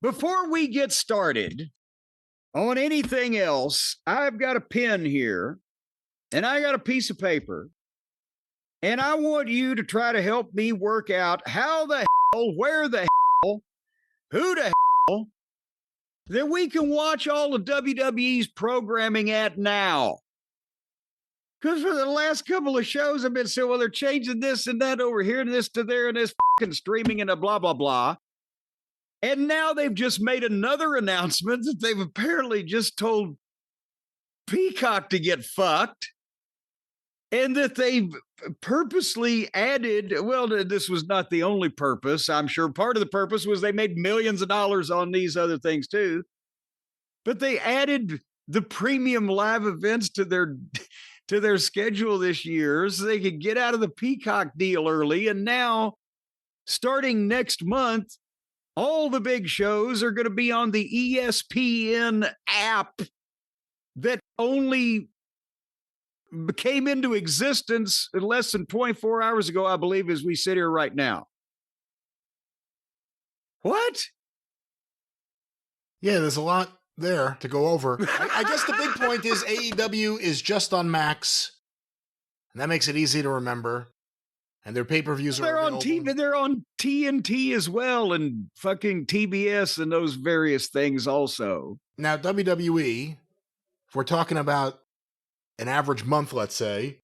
Before we get started on anything else, I've got a pen here and I got a piece of paper. And I want you to try to help me work out how the hell, where the hell, who the hell, that we can watch all of WWE's programming at now. Because for the last couple of shows, I've been saying, well, they're changing this and that over here, and this to there, and this fucking streaming and a blah, blah, blah. And now they've just made another announcement that they've apparently just told Peacock to get fucked. And that they've purposely added, well, this was not the only purpose. I'm sure part of the purpose was they made millions of dollars on these other things too. But they added the premium live events to their schedule this year so they could get out of the Peacock deal early. And now, starting next month, all the big shows are going to be on the ESPN app that only came into existence less than 24 hours ago, I believe, as we sit here right now. What? Yeah, there's a lot there to go over. I guess the big point is AEW is just on Max, and that makes it easy to remember. And their pay-per-views are on TV. They're on TNT as well, and fucking TBS and those various things also. Now, WWE, if we're talking about an average month, let's say.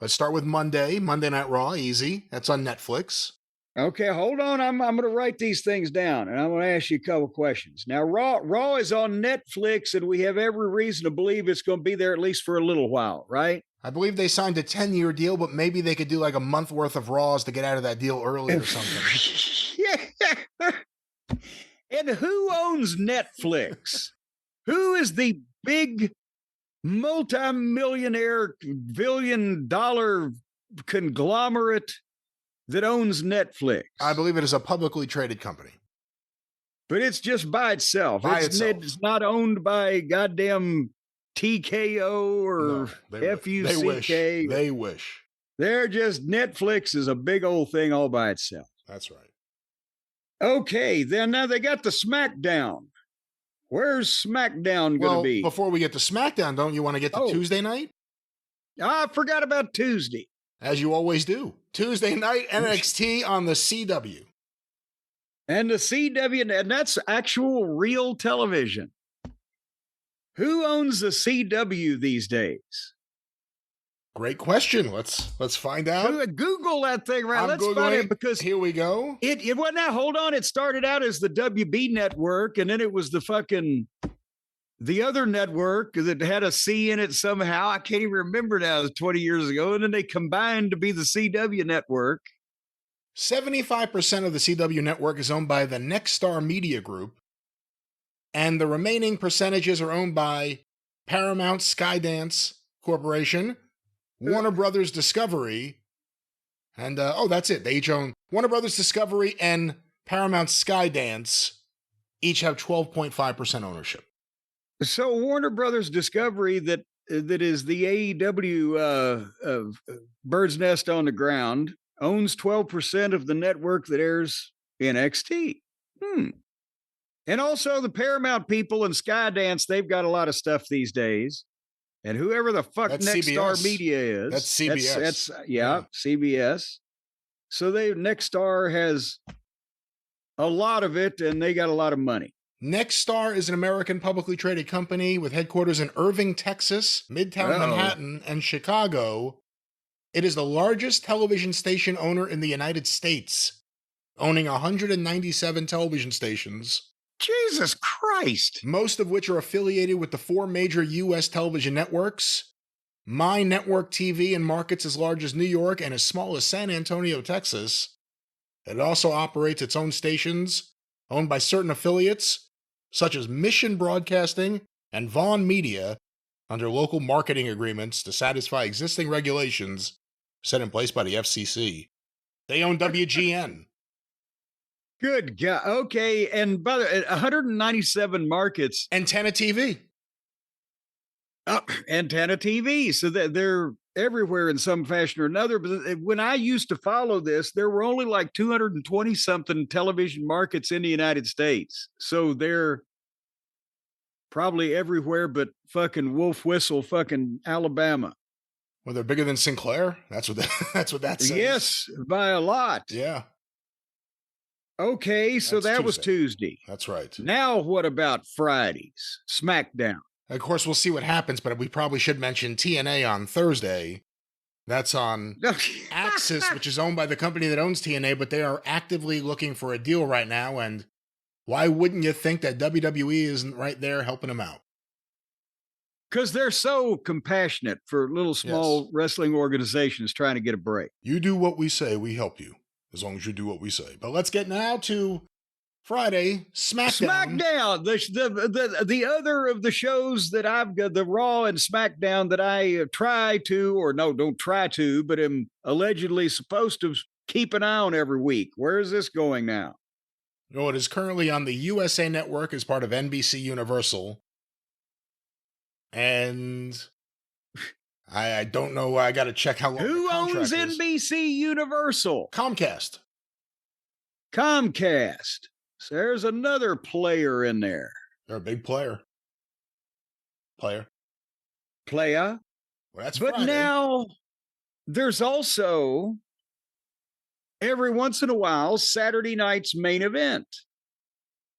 Let's start with Monday Night Raw, easy. That's on Netflix. Okay, hold on. I'm going to write these things down, and I'm going to ask you a couple questions. Now, Raw is on Netflix, and we have every reason to believe it's going to be there at least for a little while, right? I believe they signed a 10-year deal, but maybe they could do like a month worth of Raws to get out of that deal early or something. Yeah. And who owns Netflix? Who is the big multi-millionaire, billion-dollar conglomerate that owns Netflix? I believe it is a publicly traded company. But it's just by itself. It's not owned by goddamn TKO or FUCK. They wish. They're just, Netflix is a big old thing all by itself. That's right. Okay, then now they got the SmackDown. Where's SmackDown going to be? Before we get to SmackDown, don't you want to get to Tuesday night? I forgot about Tuesday. As you always do. Tuesday night, NXT on the CW. And the CW, and that's actual real television. Who owns the CW these days? Great question. Let's find out. Google that thing, right? Let's find it, because here we go. It well, now hold on. It started out as the WB network, and then it was the other network that had a C in it somehow. I can't even remember now. It was 20 years ago, and then they combined to be the CW network. 75% of the CW network is owned by the Nexstar Media Group, and the remaining percentages are owned by Paramount Skydance Corporation, Warner Brothers Discovery, and that's it. They each own Warner Brothers Discovery and Paramount Skydance each have 12.5% ownership. So Warner Brothers Discovery, that is the AEW Bird's Nest on the ground, owns 12% of the network that airs NXT. And also the Paramount people and Skydance, they've got a lot of stuff these days. And whoever the fuck Nexstar Media is. That's CBS. That's CBS. So Nexstar has a lot of it, and they got a lot of money. Nexstar is an American publicly traded company with headquarters in Irving, Texas, Midtown Manhattan, and Chicago. It is the largest television station owner in the United States, owning 197 television stations. Jesus Christ. Most of which are affiliated with the 4 major U.S. television networks. My Network TV in markets as large as New York and as small as San Antonio, Texas. It also operates its own stations, owned by certain affiliates, such as Mission Broadcasting and Vaughn Media, under local marketing agreements to satisfy existing regulations set in place by the FCC. They own WGN. Good God. Okay. And by the way, 197 markets. Antenna TV. Antenna TV. So that they're everywhere in some fashion or another. But when I used to follow this, there were only like 220 something television markets in the United States. So they're probably everywhere but fucking Wolf Whistle, fucking Alabama. Well, they're bigger than Sinclair. That's what that's what that says. Yes, by a lot. Yeah. Okay, so that was Tuesday. That's right. Now what about Fridays? SmackDown. Of course, we'll see what happens, but we probably should mention TNA on Thursday. That's on Axis, which is owned by the company that owns TNA, but they are actively looking for a deal right now. And why wouldn't you think that WWE isn't right there helping them out? Because they're so compassionate for little small wrestling organizations trying to get a break. You do what we say, we help you. As long as you do what we say. But let's get now to Friday, SmackDown. SmackDown, the other of the shows that I've got, the Raw and SmackDown that I don't try to, but am allegedly supposed to keep an eye on every week. Where is this going now? No, it is currently on the USA Network as part of NBC Universal. And I don't know. I got to check how long. Who owns NBC Universal? Comcast. So there's another player in there. They're a big player. Playa. Well, that's but Friday. Now there's also every once in a while Saturday night's main event.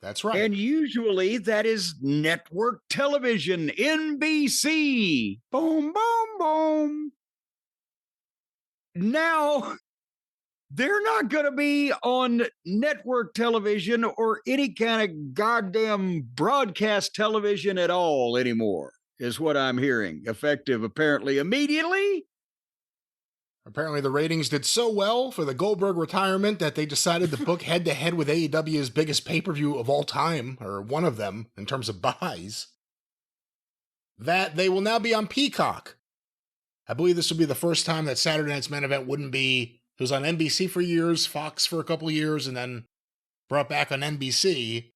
That's right. And usually that is network television, NBC. Boom, boom, boom. Now, they're not going to be on network television or any kind of goddamn broadcast television at all anymore, is what I'm hearing. Effective, apparently, immediately. Apparently, the ratings did so well for the Goldberg retirement that they decided to book head-to-head with AEW's biggest pay-per-view of all time, or one of them, in terms of buys, that they will now be on Peacock. I believe this will be the first time that Saturday Night's Main Event wouldn't be... It was on NBC for years, Fox for a couple of years, and then brought back on NBC.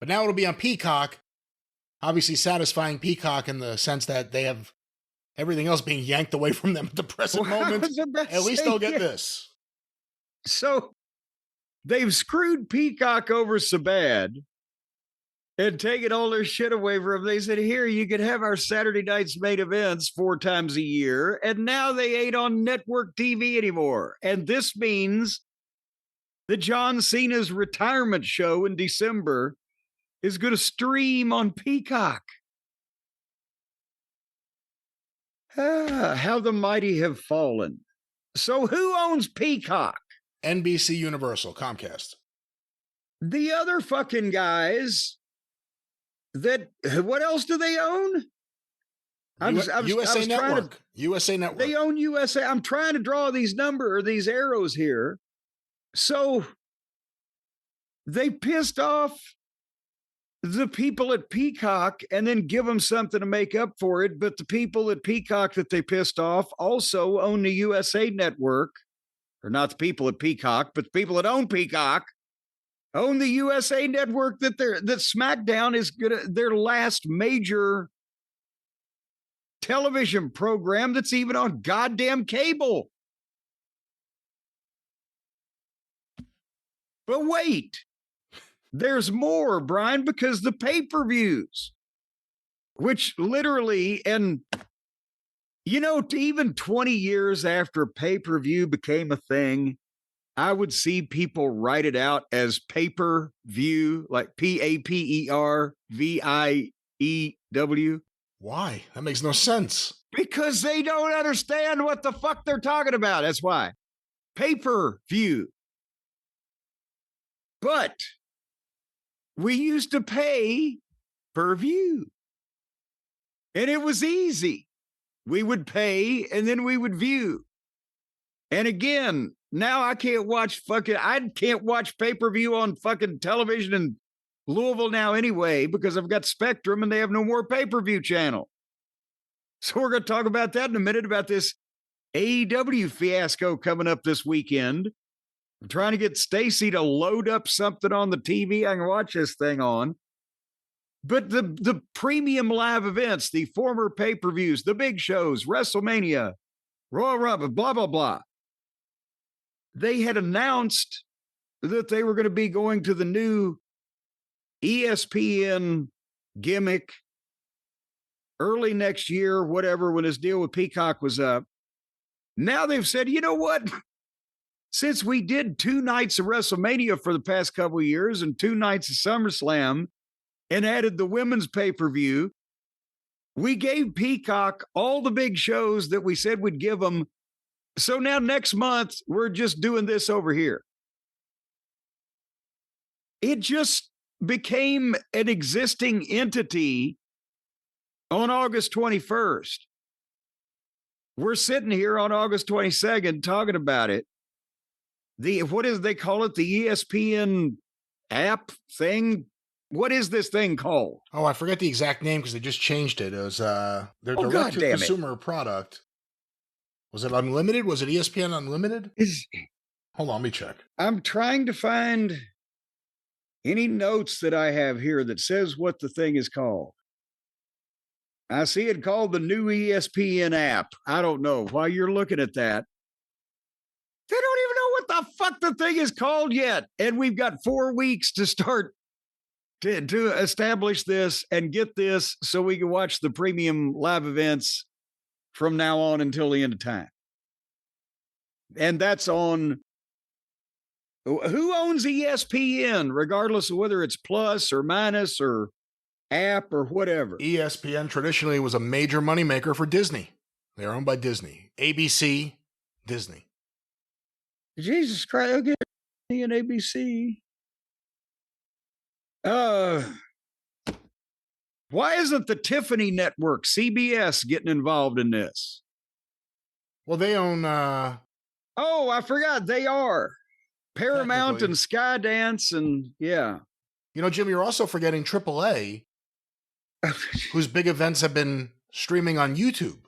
But now it'll be on Peacock, obviously satisfying Peacock in the sense that they have everything else being yanked away from them at the present moment. At least they'll get this. So they've screwed Peacock over so bad and taken all their shit away from them. They said, here, you can have our Saturday night's main events 4 times a year. And now they ain't on network TV anymore. And this means that John Cena's retirement show in December is going to stream on Peacock. How the mighty have fallen. So who owns Peacock? NBC Universal, Comcast. The other fucking guys that, what else do they own? USA Network. USA Network. They own USA. I'm trying to draw these arrows here. So they pissed off the people at Peacock and then give them something to make up for it. But the people at Peacock that they pissed off also own the USA Network, or not the people at Peacock, but the people that own Peacock own the USA Network that SmackDown is their last major television program that's even on goddamn cable. But wait. There's more, Brian, because the pay-per-views, which literally, and even 20 years after pay-per-view became a thing, I would see people write it out as pay-per-view, like PAPERVIEW. Why? That makes no sense. Because they don't understand what the fuck they're talking about. That's why. Pay-per-view. But we used to pay per view. And it was easy. We would pay and then we would view. And again, now I can't watch pay-per-view on fucking television in Louisville now anyway, because I've got Spectrum and they have no more pay-per-view channel. So we're going to talk about that in a minute, about this AEW fiasco coming up this weekend. I'm trying to get Stacy to load up something on the TV I can watch this thing on. But the premium live events, the former pay-per-views, the big shows, WrestleMania, Royal Rumble, blah, blah, blah. They had announced that they were going to be going to the new ESPN gimmick early next year, whatever, when his deal with Peacock was up. Now they've said, you know what? Since we did 2 nights of WrestleMania for the past couple of years and 2 nights of SummerSlam and added the women's pay-per-view, we gave Peacock all the big shows that we said we'd give them. So now next month, we're just doing this over here. It just became an existing entity on August 21st. We're sitting here on August 22nd talking about it. What is they call it? The ESPN app thing? What is this thing called? Oh, I forget the exact name because they just changed it. It was their direct-to-consumer product. Was it Unlimited? Was it ESPN Unlimited? Hold on, let me check. I'm trying to find any notes that I have here that says what the thing is called. I see it called the new ESPN app. I don't know. While you're looking at that, they don't even know what the fuck the thing is called yet. And we've got 4 weeks to start to establish this and get this so we can watch the premium live events from now on until the end of time. And that's on who owns ESPN, regardless of whether it's plus or minus or app or whatever. ESPN traditionally was a major moneymaker for Disney. They're owned by Disney. ABC, Disney. Jesus Christ, okay, and ABC. Why isn't the Tiffany Network, CBS, getting involved in this? Well, they own... Oh, I forgot. They are. Paramount and Skydance and, yeah. You know, Jim, you're also forgetting AAA, whose big events have been streaming on YouTube.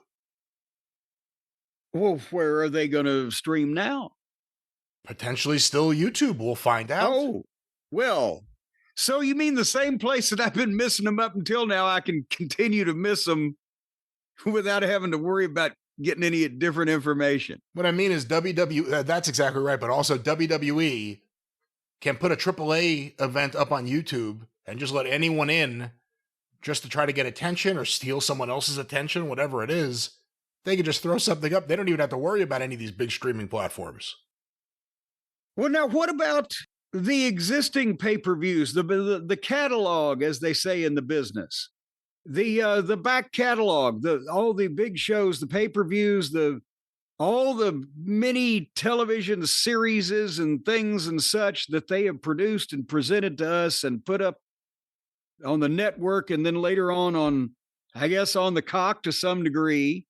Well, where are they going to stream now? Potentially still YouTube. We'll find out. Oh, well... So you mean the same place that I've been missing them up until now, I can continue to miss them without having to worry about getting any different information? What I mean is WWE, that's exactly right, but also WWE can put a AAA event up on YouTube and just let anyone in just to try to get attention or steal someone else's attention, whatever it is. They can just throw something up. They don't even have to worry about any of these big streaming platforms. Well, now what about the existing pay-per-views, the catalog, as they say in the business, the back catalog, all the big shows, the pay-per-views, all the mini television series and things and such that they have produced and presented to us and put up on the network and then later on, I guess, on the cock to some degree.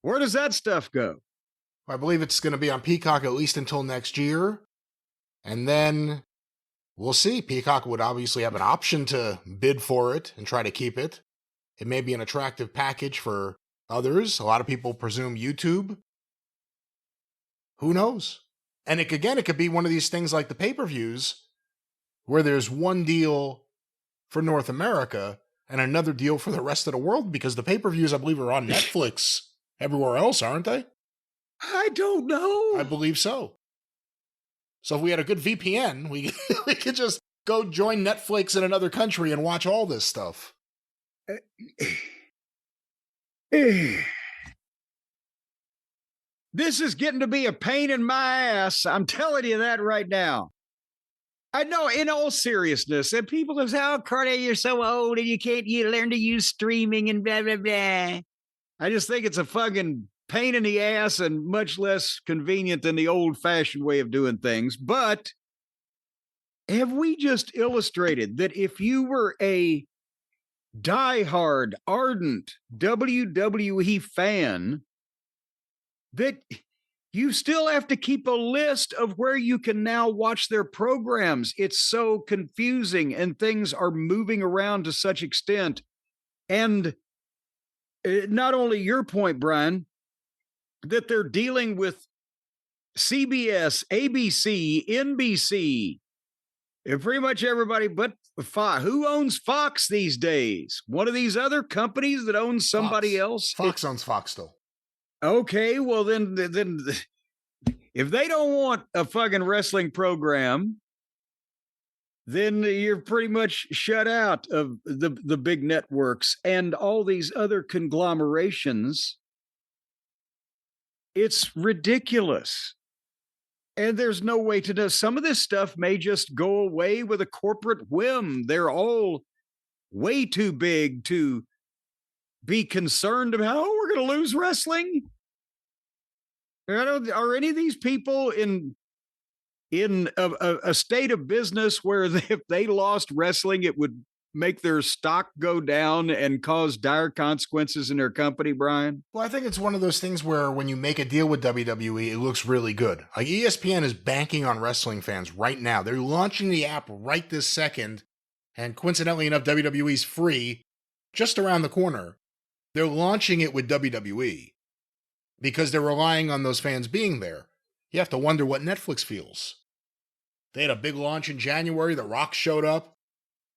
Where does that stuff go? I believe it's going to be on Peacock at least until next year. And then we'll see. Peacock would obviously have an option to bid for it and try to keep it. It may be an attractive package for others. A lot of people presume YouTube. Who knows? And it could be one of these things like the pay-per-views where there's one deal for North America and another deal for the rest of the world, because the pay-per-views, I believe, are on Netflix everywhere else, aren't they? I don't know. I believe so. So if we had a good VPN, we could just go join Netflix in another country and watch all this stuff. This is getting to be a pain in my ass. I'm telling you that right now. I know, in all seriousness, and people go, "Oh, Cornette, you're so old and you learn to use streaming and blah, blah, blah." I just think it's a fucking pain in the ass and much less convenient than the old-fashioned way of doing things. But have we just illustrated that if you were a diehard, ardent WWE fan, that you still have to keep a list of where you can now watch their programs? It's so confusing and things are moving around to such extent. And not only your point, Brian, that they're dealing with CBS, ABC, NBC, Pretty much everybody but Fox. Who owns Fox these days? One of these other companies that owns somebody Fox. else? Fox owns Fox still. Okay, well then if they don't want a fucking wrestling program, then you're pretty much shut out of the big networks and all these other conglomerations. It's ridiculous. And there's no way to know. Some of this stuff may just go away with a corporate whim. They're all way too big to be concerned about, oh, we're going to lose wrestling. Are any of these people in a state of business where if they lost wrestling, it would make their stock go down and cause dire consequences in their company, Brian? Well, I think it's one of those things where when you make a deal with WWE, it looks really good. Like ESPN is banking on wrestling fans right now. They're launching the app right this second. And coincidentally enough, WWE's free just around the corner. They're launching it with WWE because they're relying on those fans being there. You have to wonder what Netflix feels. They had a big launch in January. The Rock showed up.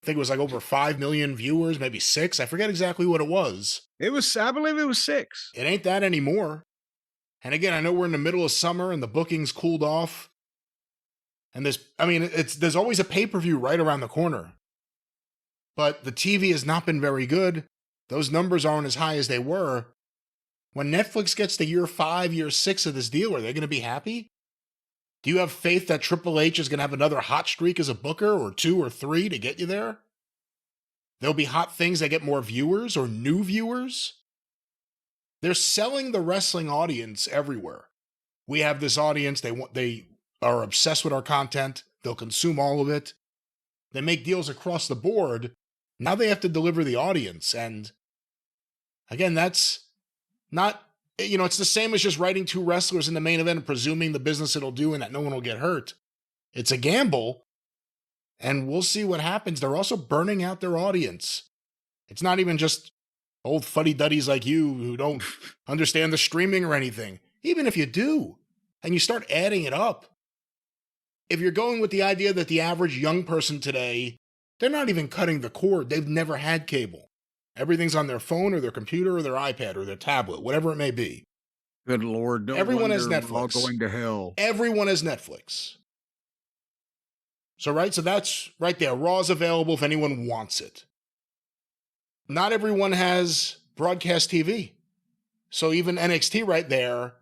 I think it was like over 5 million viewers, maybe 6. I forget exactly what it was. I believe it was 6. It ain't that anymore. And again, I know we're in the middle of summer and the bookings cooled off. And there's always a pay-per-view right around the corner. But the TV has not been very good. Those numbers aren't as high as they were. When Netflix gets to year 5, year 6 of this deal, are they going to be happy? Do you have faith that Triple H is going to have another hot streak as a booker, or 2 or 3 to get you there? There'll be hot things that get more viewers or new viewers? They're selling the wrestling audience everywhere. We have this audience, they are obsessed with our content, they'll consume all of it. They make deals across the board. Now they have to deliver the audience. And again, that's not, it's the same as just writing 2 wrestlers in the main event and presuming the business it'll do and that no one will get hurt. It's a gamble, and we'll see what happens. They're also burning out their audience. It's not even just old fuddy-duddies like you who don't understand the streaming or anything. Even if you do, and you start adding it up, if you're going with the idea that the average young person today, they're not even cutting the cord. They've never had cable. Everything's on their phone or their computer or their iPad or their tablet, whatever it may be. Good Lord. No Everyone has wonder we're all Netflix. going to hell. Everyone has Netflix. So that's right there. Raw's available if anyone wants it. Not everyone has broadcast TV. So even NXT right there,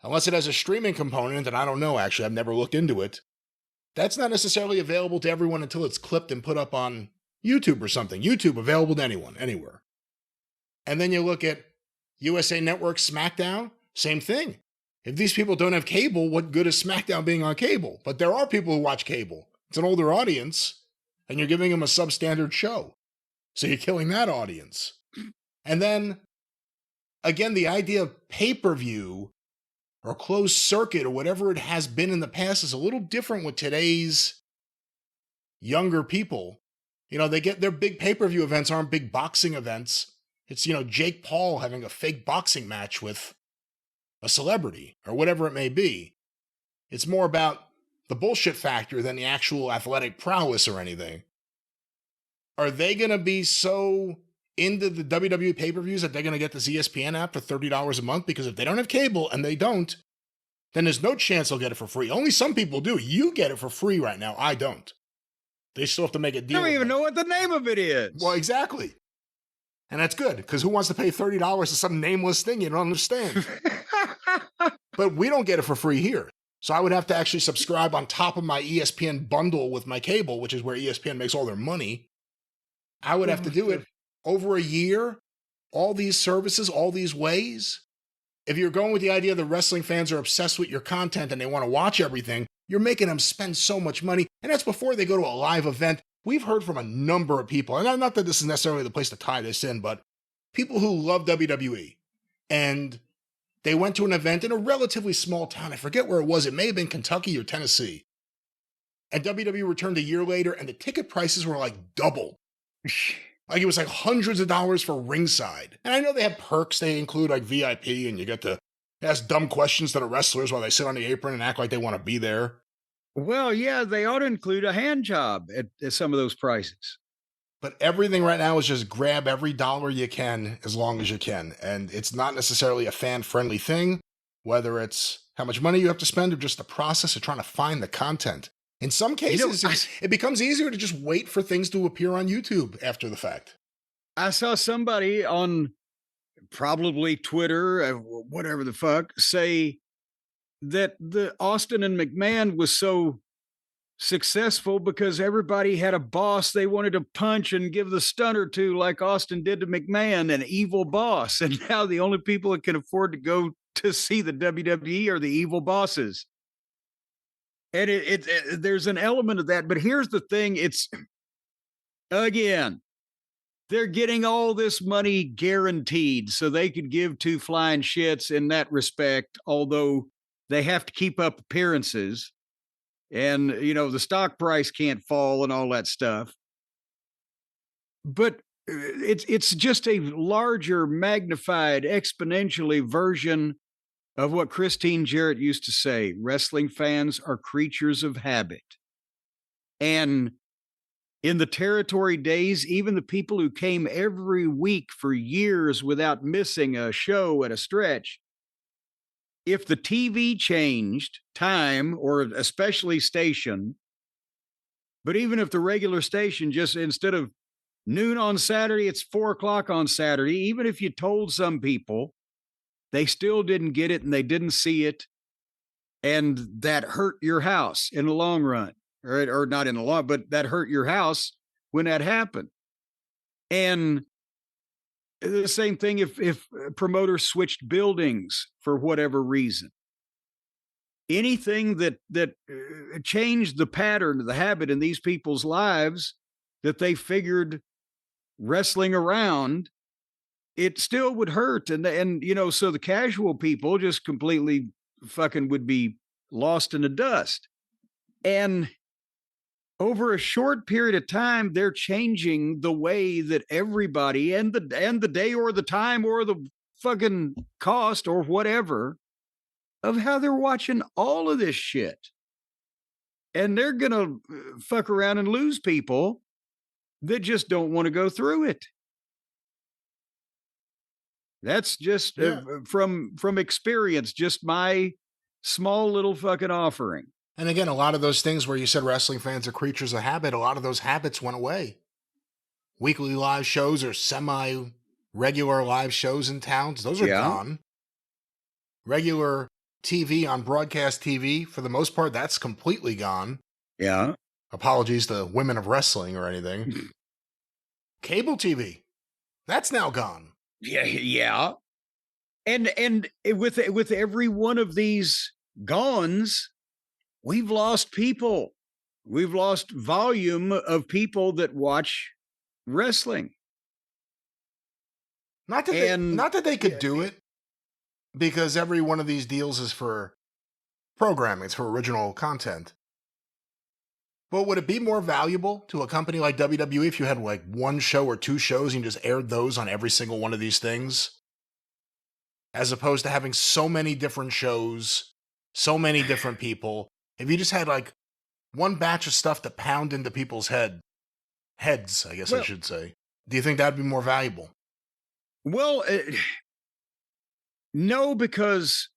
unless it has a streaming component, and I don't know, actually, I've never looked into it, that's not necessarily available to everyone until it's clipped and put up on YouTube or something. YouTube available to anyone, anywhere. And then you look at USA Network SmackDown, same thing. If these people don't have cable, what good is SmackDown being on cable? But there are people who watch cable. It's an older audience, and you're giving them a substandard show. So you're killing that audience. And then, again, the idea of pay-per-view or closed circuit or whatever it has been in the past is a little different with today's younger people. They get their big pay-per-view events aren't big boxing events. It's, Jake Paul having a fake boxing match with a celebrity or whatever it may be. It's more about the bullshit factor than the actual athletic prowess or anything. Are they going to be so into the WWE pay-per-views that they're going to get this ESPN app for $30 a month? Because if they don't have cable, and they don't, then there's no chance they'll get it for free. Only some people do. You get it for free right now. I don't. They still have to make a deal. I don't even know what the name of it is. Well, exactly. And that's good, because who wants to pay $30 to some nameless thing you don't understand? But we don't get it for free here. So I would have to actually subscribe on top of my ESPN bundle with my cable, which is where ESPN makes all their money. I would have to do it over a year, all these services, all these ways. If you're going with the idea that wrestling fans are obsessed with your content and they want to watch everything, you're making them spend so much money. And that's before they go to a live event. We've heard from a number of people, and not that this is necessarily the place to tie this in, but people who love WWE. And they went to an event in a relatively small town. I forget where it was. It may have been Kentucky or Tennessee. And WWE returned a year later, and the ticket prices were like double. Like it was like hundreds of dollars for ringside. And I know they have perks. They include like VIP, and you get to ask dumb questions to the wrestlers while they sit on the apron and act like they want to be there. Well, yeah, they ought to include a hand job at some of those prices. But everything right now is just grab every dollar you can as long as you can. And it's not necessarily a fan-friendly thing, whether it's how much money you have to spend or just the process of trying to find the content. In some cases, it becomes easier to just wait for things to appear on YouTube after the fact. I saw somebody on probably Twitter, whatever the fuck, say that the Austin and McMahon was so successful because everybody had a boss they wanted to punch and give the stunner to, like Austin did to McMahon, an evil boss. And now the only people that can afford to go to see the WWE are the evil bosses. And there's an element of that. But here's the thing. It's, again, they're getting all this money guaranteed so they could give two flying shits in that respect, although they have to keep up appearances. And, the stock price can't fall and all that stuff. But it's just a larger, magnified, exponentially version of what Christine Jarrett used to say. Wrestling fans are creatures of habit. And in the territory days, even the people who came every week for years without missing a show at a stretch, if the TV changed time or especially station, but even if the regular station just instead of noon on Saturday, it's 4:00 on Saturday, even if you told some people, they still didn't get it and they didn't see it. And that hurt your house in the long run, or not in the long, but that hurt your house when that happened. And the same thing if promoters switched buildings for whatever reason. Anything that changed the pattern, the habit in these people's lives that they figured wrestling around, it still would hurt. And so the casual people just completely fucking would be lost in the dust. And over a short period of time, they're changing the way that everybody and the day or the time or the fucking cost or whatever of how they're watching all of this shit. And they're going to fuck around and lose people that just don't want to go through it. That's just from experience, just my small little fucking offering. And again, a lot of those things where you said wrestling fans are creatures of habit, a lot of those habits went away. Weekly live shows or semi-regular live shows in towns, those are gone. Regular TV on broadcast TV, for the most part, that's completely gone. Yeah. Apologies to women of wrestling or anything. Cable TV, that's now gone. Yeah. And with every one of these gones, we've lost people. We've lost volume of people that watch wrestling. Not that they could do it, because every one of these deals is for programming, it's for original content. But would it be more valuable to a company like WWE if you had like one show or two shows and you just aired those on every single one of these things? As opposed to having so many different shows, so many different people. If you just had like one batch of stuff to pound into people's heads, I guess I should say, do you think that'd be more valuable? Well, no, because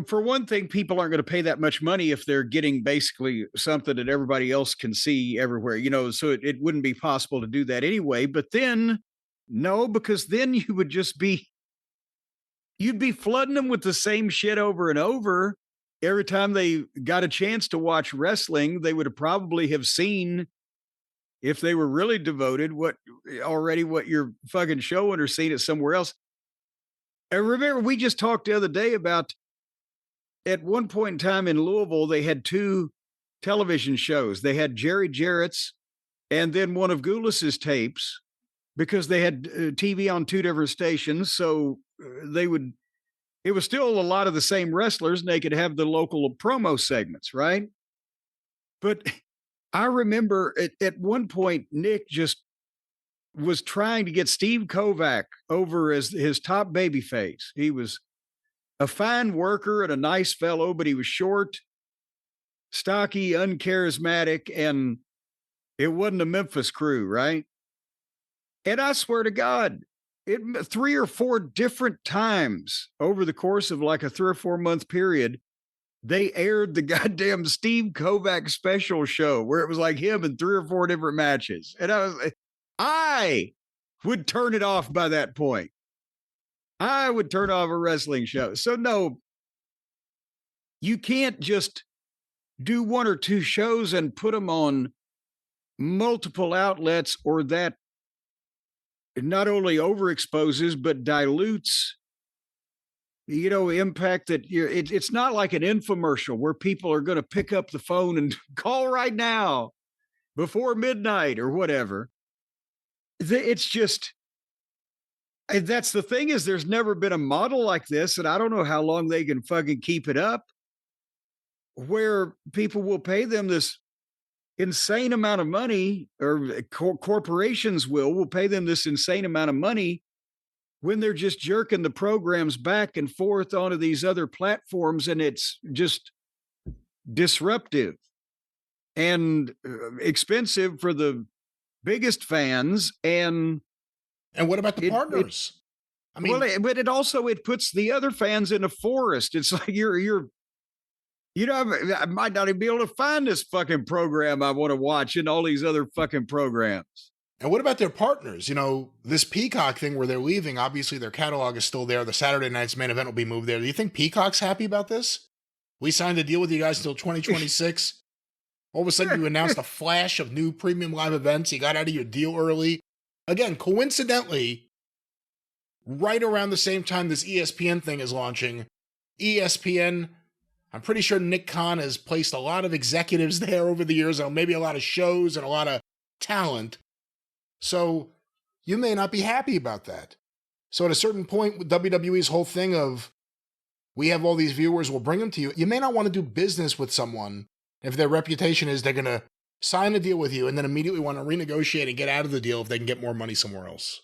for one thing, people aren't going to pay that much money if they're getting basically something that everybody else can see everywhere, so it wouldn't be possible to do that anyway. But then, no, because then you'd be flooding them with the same shit over and over. Every time they got a chance to watch wrestling, they would probably have seen, if they were really devoted, what you're fucking showing or seen it somewhere else. I remember we just talked the other day about, at one point in time in Louisville, they had two television shows. They had Jerry Jarrett's and then one of Goulas's tapes, because they had TV on two different stations. So it was still a lot of the same wrestlers, and they could have the local promo segments, right? But I remember at one point, Nick just was trying to get Steve Kovac over as his top babyface. He was a fine worker and a nice fellow, but he was short. stocky, uncharismatic, and it wasn't a Memphis crew, right? And I swear to God, 3 or 4 different times over the course of like a 3 or 4 month period, they aired the goddamn Steve Kovac special show where it was like him in 3 or 4 different matches. And I would turn it off by that point. I would turn off a wrestling show. So no, you can't just do 1 or 2 shows and put them on multiple outlets, or that not only overexposes but dilutes, impact that it's not like an infomercial where people are going to pick up the phone and call right now before midnight or whatever. It's just, and that's the thing, is there's never been a model like this, and I don't know how long they can fucking keep it up, where people will pay them this insane amount of money, or corporations will pay them this insane amount of money when they're just jerking the programs back and forth onto these other platforms, and it's just disruptive and expensive for the biggest fans. And what about the partners? I mean, but it puts the other fans in a forest. It's like I might not even be able to find this fucking program I want to watch in all these other fucking programs. And what about their partners? This Peacock thing where they're leaving, obviously their catalog is still there. The Saturday night's main event will be moved there. Do you think Peacock's happy about this? We signed a deal with you guys until 2026. All of a sudden you announced a flash of new premium live events. You got out of your deal early. Again, coincidentally, right around the same time this ESPN thing is launching, ESPN, I'm pretty sure Nick Khan has placed a lot of executives there over the years, and maybe a lot of shows and a lot of talent. So you may not be happy about that. So at a certain point with WWE's whole thing of, we have all these viewers, we'll bring them to you, you may not want to do business with someone if their reputation is they're going to sign a deal with you and then immediately want to renegotiate and get out of the deal if they can get more money somewhere else.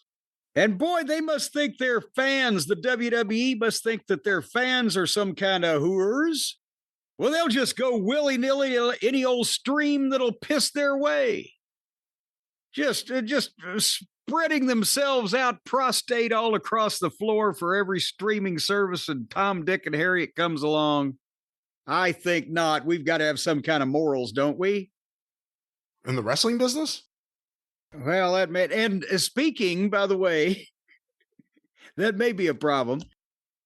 And boy, they must think their fans, the WWE must think that their fans are some kind of hooers. Well, they'll just go willy-nilly any old stream that'll piss their way. Just spreading themselves out prostate all across the floor for every streaming service, and Tom, Dick, and Harry it comes along. I think not. We've got to have some kind of morals, don't we? In the wrestling business? Well, and speaking, by the way, that may be a problem.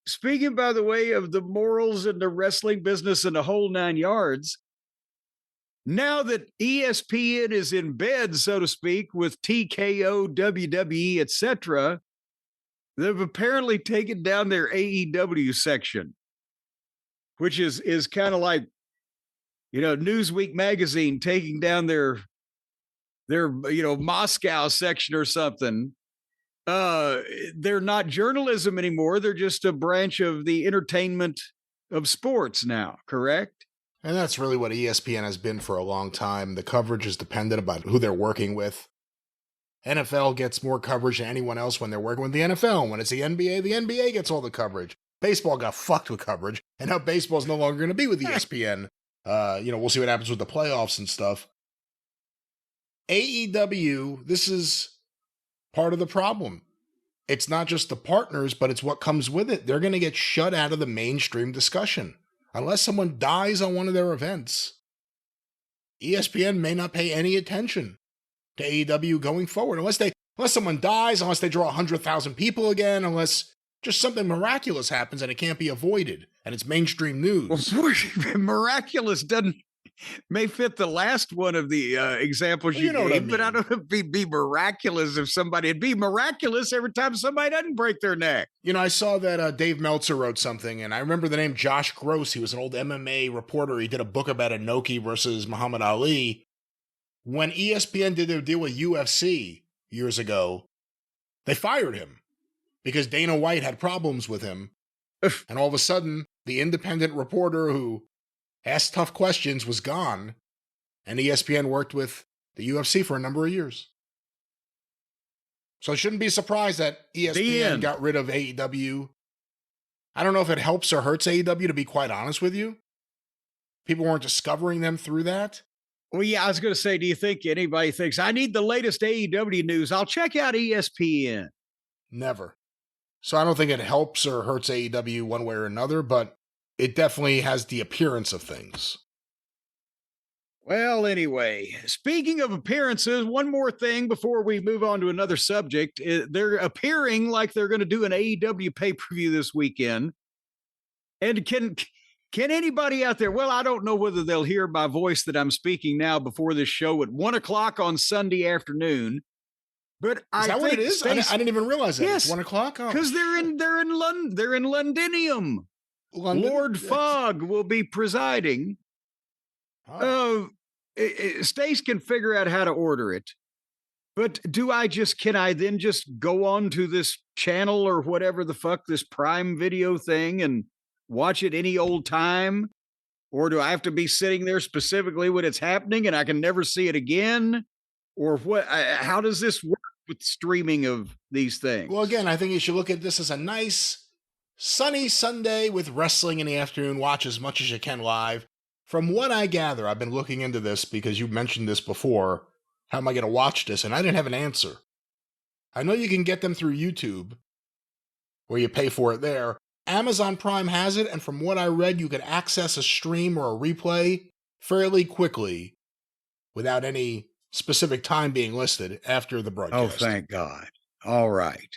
Speaking, by the way, of the morals in the wrestling business and the whole 9 yards, now that ESPN is in bed, so to speak, with TKO, WWE, etc., they've apparently taken down their AEW section, which is kind of like, Newsweek magazine taking down their Moscow section or something. They're not journalism anymore. They're just a branch of the entertainment of sports now, correct? And that's really what ESPN has been for a long time. The coverage is dependent about who they're working with. NFL gets more coverage than anyone else when they're working with the NFL. When it's the NBA gets all the coverage. Baseball got fucked with coverage, and now baseball's no longer going to be with ESPN. We'll see what happens with the playoffs and stuff. AEW, this is part of the problem. It's not just the partners, but it's what comes with it. They're going to get shut out of the mainstream discussion. Unless someone dies on one of their events, ESPN may not pay any attention to AEW going forward. Unless someone dies, unless they draw 100,000 people again, unless just something miraculous happens and it can't be avoided, and it's mainstream news. Well, miraculous may fit the last one of the examples you gave, but I don't know if it'd be miraculous if it'd be miraculous every time somebody doesn't break their neck. I saw that Dave Meltzer wrote something, and I remember the name Josh Gross. He was an old MMA reporter. He did a book about Inoki versus Muhammad Ali. When ESPN did their deal with UFC years ago, they fired him because Dana White had problems with him. And all of a sudden, the independent reporter who asked tough questions was gone, and ESPN worked with the UFC for a number of years. So I shouldn't be surprised that ESPN got rid of AEW. I don't know if it helps or hurts AEW, to be quite honest with you. People weren't discovering them through that? Well, yeah, I was going to say, do you think anybody thinks I need the latest AEW news? I'll check out ESPN. Never. So I don't think it helps or hurts AEW one way or another, but it definitely has the appearance of things. Well, anyway, speaking of appearances, one more thing before we move on to another subject. They're appearing like they're going to do an AEW pay-per-view this weekend. And can anybody out there, well, I don't know whether they'll hear my voice that I'm speaking now before this show at 1:00 on Sunday afternoon. But is that what it is? I didn't even realize that. Yes, it's 1:00. Because they're in London. They're in Londinium. Lord Fogg will be presiding. Stace can figure out how to order it. But can I then just go on to this channel or whatever the fuck, this Prime Video thing, and watch it any old time? Or do I have to be sitting there specifically when it's happening and I can never see it again? Or what? How does this work with streaming of these things? Well, again, I think you should look at this as a nice sunny Sunday with wrestling in the afternoon. Watch as much as you can live. From what I gather, I've been looking into this because you mentioned this before. How am I going to watch this? And I didn't have an answer. I know you can get them through YouTube, where you pay for it there. Amazon Prime has it, and from what I read, you can access a stream or a replay fairly quickly without any specific time being listed after the broadcast. Oh, thank God. All right.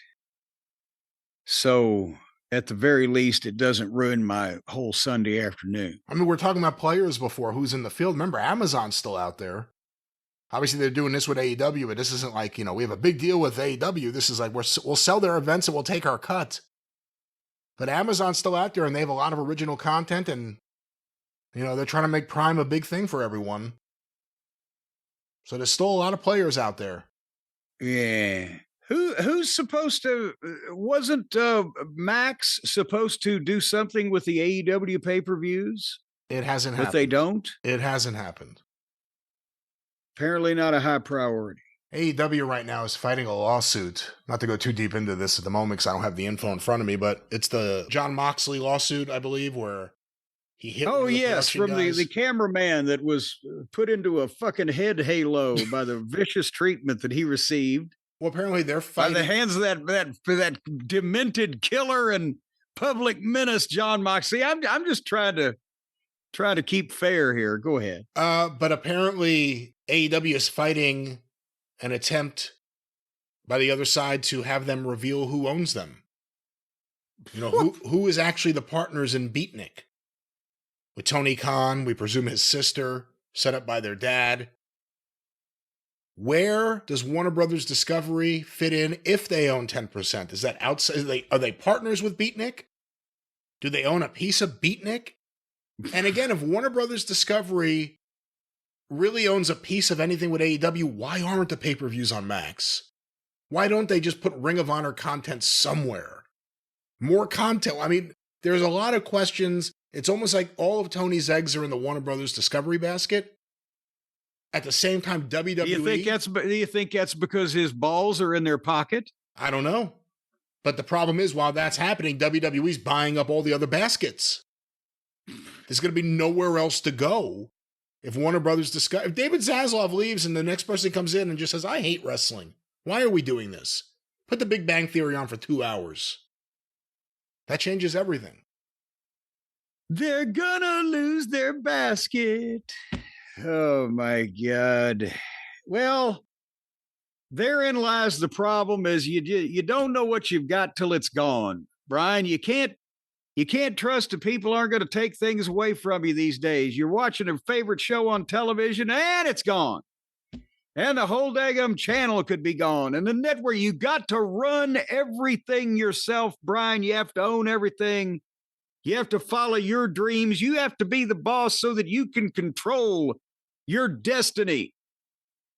So, at the very least, it doesn't ruin my whole Sunday afternoon. I mean, we're talking about players before, who's in the field. Remember, Amazon's still out there. Obviously, they're doing this with AEW, but this isn't like, we have a big deal with AEW. This is like, we'll sell their events and we'll take our cut. But Amazon's still out there, and they have a lot of original content, and, they're trying to make Prime a big thing for everyone. So there's still a lot of players out there. Yeah. Who's supposed to, wasn't Max supposed to do something with the AEW pay-per-views? It hasn't happened. But they don't? It hasn't happened. Apparently not a high priority. AEW right now is fighting a lawsuit. Not to go too deep into this at the moment because I don't have the info in front of me, but it's the Jon Moxley lawsuit, I believe, where he hit from the cameraman that was put into a fucking head halo by the vicious treatment that he received. Well, apparently they're fighting by the hands of that demented killer and public menace, Jon Moxley. I'm just trying to keep fair here. Go ahead. But apparently AEW is fighting an attempt by the other side to have them reveal who owns them. Who is actually the partners in Beatnik. With Tony Khan, we presume his sister, set up by their dad. Where does Warner Brothers Discovery fit in if they own 10%? Is that outside? Are they partners with Beatnik? Do they own a piece of Beatnik? And again, if Warner Brothers Discovery really owns a piece of anything with AEW, why aren't the pay-per-views on Max? Why don't they just put Ring of Honor content somewhere? More content. I mean, there's a lot of questions. It's almost like all of Tony's eggs are in the Warner Brothers Discovery basket. At the same time, WWE... Do you think that's because his balls are in their pocket? I don't know. But the problem is, while that's happening, WWE's buying up all the other baskets. There's going to be nowhere else to go. If Warner Brothers Discovery... If David Zaslav leaves and the next person comes in and just says, I hate wrestling. Why are we doing this? Put the Big Bang Theory on for 2 hours. That changes everything. They're gonna lose their basket. Oh, my God. Well, therein lies the problem is you don't know what you've got till it's gone. Brian, you can't trust that people aren't going to take things away from you these days. You're watching a favorite show on television and it's gone. And the whole daggum channel could be gone. And the network, you got to run everything yourself, Brian. You have to own everything. You have to follow your dreams. You have to be the boss so that you can control your destiny.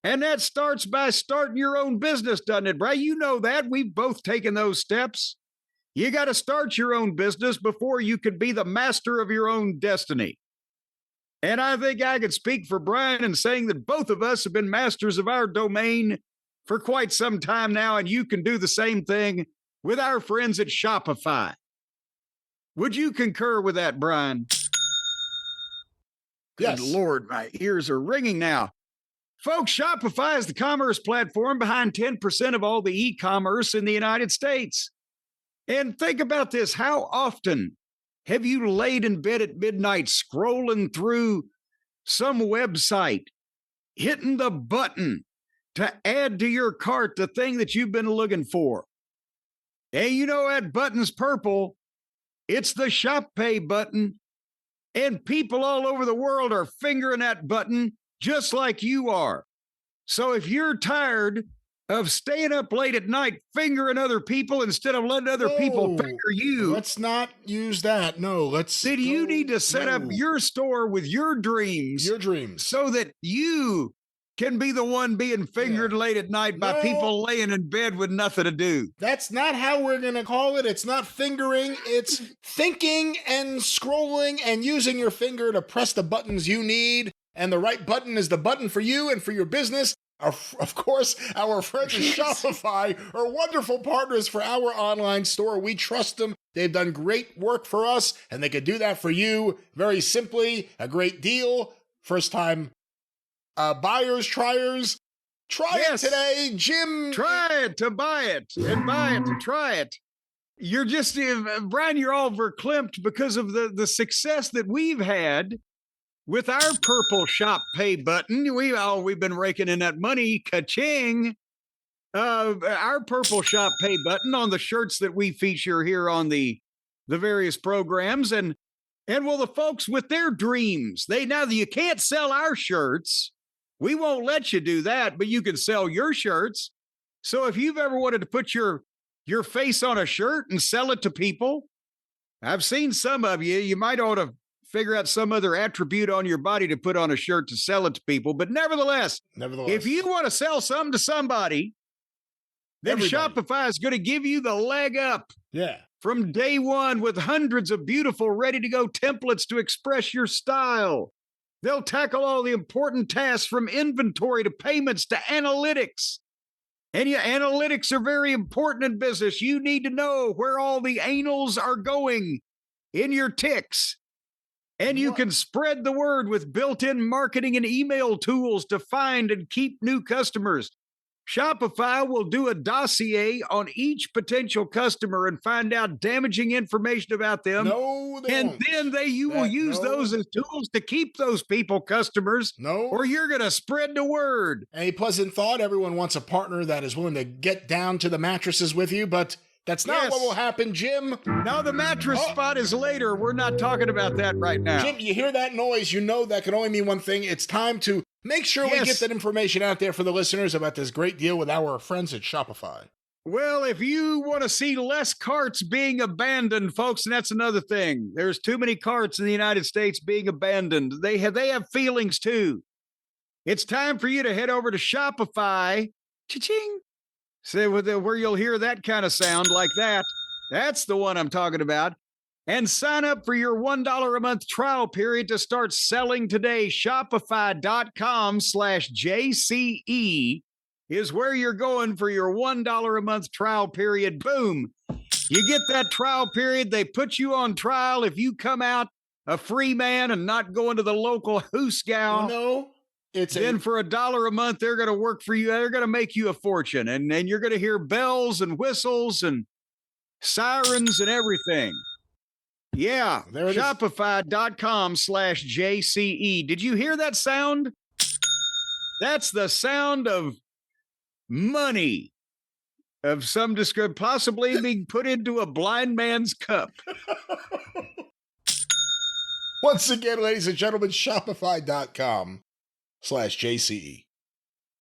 And that starts by starting your own business, doesn't it, Brian? You know that. We've both taken those steps. You got to start your own business before you can be the master of your own destiny. And I think I could speak for Brian in saying that both of us have been masters of our domain for quite some time now, and you can do the same thing with our friends at Shopify. Would you concur with that, Brian? Good Yes. Lord, my ears are ringing now. Folks, Shopify is the commerce platform behind 10% of all the e-commerce in the United States. And think about this. How often have you laid in bed at midnight scrolling through some website, hitting the button to add to your cart the thing that you've been looking for? And you know that button's purple. It's the Shop Pay button. And people all over the world are fingering that button just like you are. So if you're tired of staying up late at night fingering other people instead of letting other people finger you, let's not use that. No, then you need to set up your store with your dreams. Your dreams. So that you can be the one being fingered late at night by people laying in bed with nothing to do. That's not how we're going to call it. It's not fingering. It's thinking and scrolling and using your finger to press the buttons you need. And the right button is the button for you and for your business. Of course, our friends at Shopify are wonderful partners for our online store. We trust them. They've done great work for us, and they could do that for you very simply. A great deal. First time buyers, triers. Try it today, Jim. Try it to buy it and buy it to try it. You're just, Brian, you're all verklempt because of the success that we've had with our purple Shop Pay button. We've been raking in that money, ka-ching. Our purple Shop Pay button on the shirts that we feature here on the various programs. And well, the folks with their dreams, now you can't sell our shirts. We won't let you do that, but you can sell your shirts. So if you've ever wanted to put your face on a shirt and sell it to people, I've seen some of you. You might ought to figure out some other attribute on your body to put on a shirt to sell it to people. But nevertheless, if you want to sell something to somebody, then Shopify is going to give you the leg up. Yeah. From day one with hundreds of beautiful, ready-to-go templates to express your style. They'll tackle all the important tasks from inventory to payments to analytics. And analytics are very important in business. You need to know where all the anals are going in your ticks. And you can spread the word with built-in marketing and email tools to find and keep new customers. Shopify will do a dossier on each potential customer and find out damaging information about them. No, they won't. Then you will use those as tools to keep those people customers. Or you're going to spread the word. A pleasant thought. Everyone wants a partner that is willing to get down to the mattresses with you, but that's not what will happen, Jim. No, the mattress spot is later. We're not talking about that right now. Jim, you hear that noise? You know that can only mean one thing. It's time to make sure we get that information out there for the listeners about this great deal with our friends at Shopify. Well, if you want to see less carts being abandoned, folks, and that's another thing. There's too many carts in the United States being abandoned. They have feelings too. It's time for you to head over to Shopify. Cha-ching. So where you'll hear that kind of sound like that. That's the one I'm talking about. And sign up for your $1 a month trial period to start selling today. Shopify.com/JCE is where you're going for your $1 a month trial period. Boom. You get that trial period. They put you on trial. If you come out a free man and not going to the local hoosgow, then for $1 a month, they're going to work for you. They're going to make you a fortune. And then you're going to hear bells and whistles and sirens and everything. Yeah. Shopify.com/JCE. Did you hear that sound? That's the sound of money of some description, possibly being put into a blind man's cup. Once again, ladies and gentlemen, Shopify.com/JCE.